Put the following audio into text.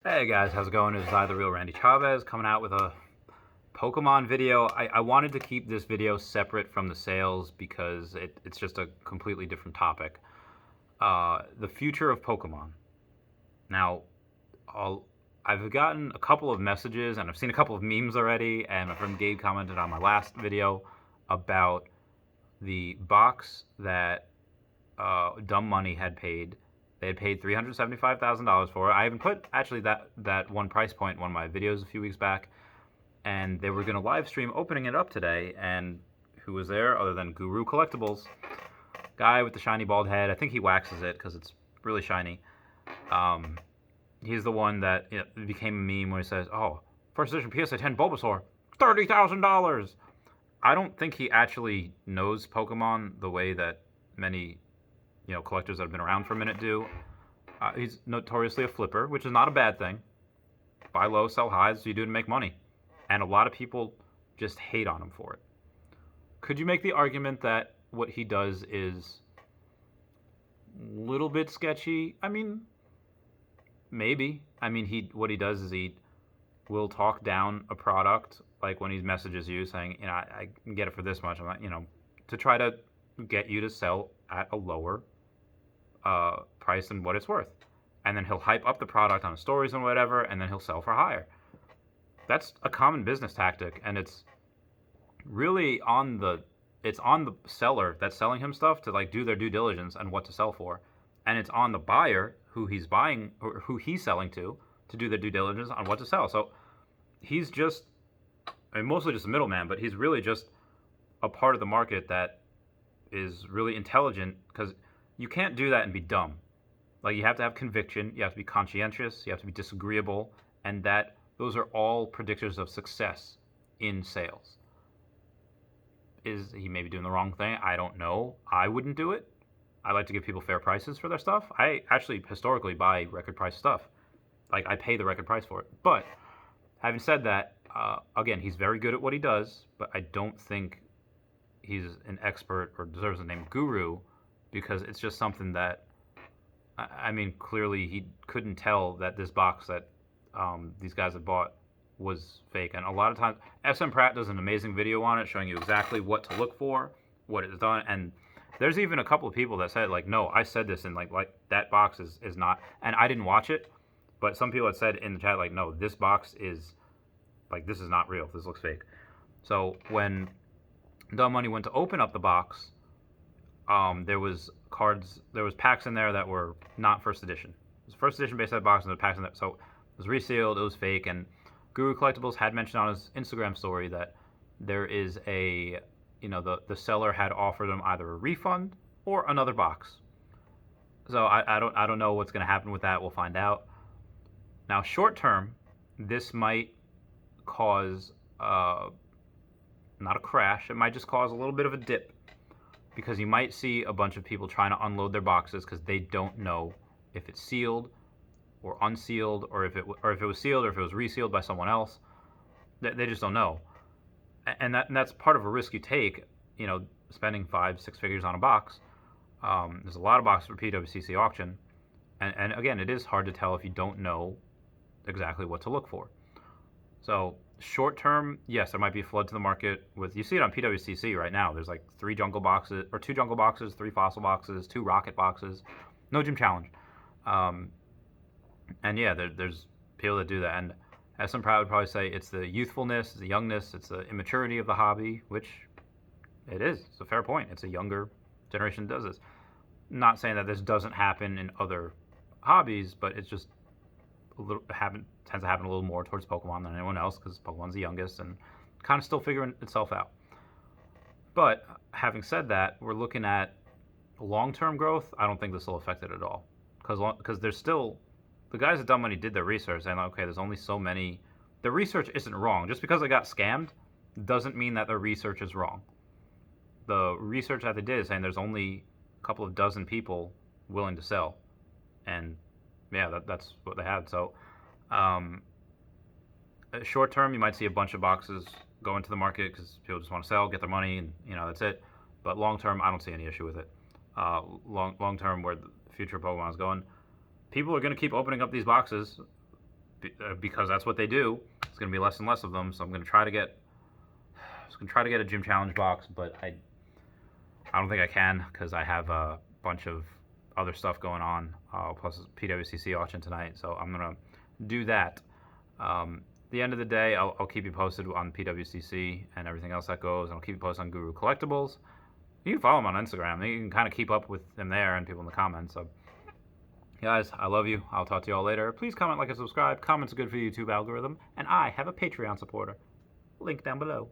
Hey guys, how's it going? It's I, the real Randy Chavez, coming out with a Pokemon video. I wanted to keep this video separate from the sales because it's just a completely different topic. The future of Pokemon. Now, I've gotten a couple of messages and I've seen a couple of memes already, and my friend Gabe commented on my last video about the box that Dumb Money had paid. They had paid $375,000 for it. I even put actually that one price point in one of my videos a few weeks back, and they were going to live stream opening it up today. And who was there other than Guru Collectibles, guy with the shiny bald head? I think he waxes it because it's really shiny. Um, he's the one that became a meme where he says, "Oh, first edition PSA 10 Bulbasaur, $30,000." I don't think he actually knows Pokemon the way that many collectors that have been around for a minute do. He's notoriously a flipper, which is not a bad thing. Buy low, sell high, so you do to make money. And a lot of people just hate on him for it. Could you make the argument that what he does is a little bit sketchy? I mean, maybe. I mean, what he does is he will talk down a product, like when he messages you saying, I can get it for this much. I'm not, to try to get you to sell at a lower price than what it's worth. And then he'll hype up the product on stories and whatever, and then he'll sell for higher. That's a common business tactic, and it's really on the seller that's selling him stuff to like do their due diligence on what to sell for, and it's on the buyer who he's buying or who he's selling to do their due diligence on what to sell. So he's just, I mean, mostly just a middleman, but he's really just a part of the market that is really intelligent, because you can't do that and be dumb. Like, you have to have conviction, you have to be conscientious, you have to be disagreeable, and those are all predictors of success in sales. Is he maybe doing the wrong thing? I don't know. I wouldn't do it. I like to give people fair prices for their stuff. I actually historically buy record price stuff. Like, I pay the record price for it. But having said that, again, he's very good at what he does, but I don't think he's an expert or deserves the name guru, because it's just something that, I mean, clearly he couldn't tell that this box that these guys had bought was fake. And a lot of times, SM Pratt does an amazing video on it, showing you exactly what to look for, what it's done. And there's even a couple of people that said, like, no, I said this, and like that box is not, and I didn't watch it, but some people had said in the chat, like, no, this box is, like, this is not real, this looks fake. So when Dumb Money went to open up the box, there was packs in there that were not first edition. It was first edition base set box, and there were packs in there. So it was resealed, it was fake, and Guru Collectibles had mentioned on his Instagram story that there is the seller had offered them either a refund or another box. So I don't know what's going to happen with that. We'll find out. Now, short term, this might cause not a crash. It might just cause a little bit of a dip, because you might see a bunch of people trying to unload their boxes because they don't know if it's sealed or unsealed, or if it was sealed or if it was resealed by someone else. They just don't know, and that's part of a risk you take. Spending 5-6 figures on a box. There's a lot of boxes for PWCC auction, and again, it is hard to tell if you don't know exactly what to look for. So short term, yes, there might be a flood to the market. You see it on PWCC right now. There's like 2 jungle boxes, 3 fossil boxes, 2 rocket boxes, no gym challenge. And yeah, there's people that do that. And as some would probably say, it's the youthfulness, the youngness, it's the immaturity of the hobby, which it is. It's a fair point. It's a younger generation that does this. Not saying that this doesn't happen in other hobbies, but it's just tends to happen a little more towards Pokemon than anyone else, because Pokemon's the youngest and kind of still figuring itself out. But having said that, we're looking at long-term growth. I don't think this will affect it at all, because there's still, the guys at Dumb Money did their research, and okay, there's only so many. The research isn't wrong. Just because they got scammed doesn't mean that their research is wrong. The research that they did is saying there's only a couple of dozen people willing to sell, and yeah, that's what they had. So short term, you might see a bunch of boxes go into the market because people just want to sell, get their money, and that's it. But long term, I don't see any issue with it. Long term, where the future of Pokemon is going, people are going to keep opening up these boxes because that's what they do. It's going to be less and less of them. So I'm going to try to get a gym challenge box, but I don't think I can because I have a bunch of other stuff going on, plus PWCC auction tonight. So I'm gonna do that. The end of the day, I'll keep you posted on PWCC and everything else that goes, and I'll keep you posted on Guru Collectibles. You can follow him on Instagram. You can kind of keep up with him there and people in the comments. So, guys, I love you. I'll talk to you all later. Please comment, like, and subscribe. Comments are good for the YouTube algorithm, and I have a Patreon supporter. Link down below.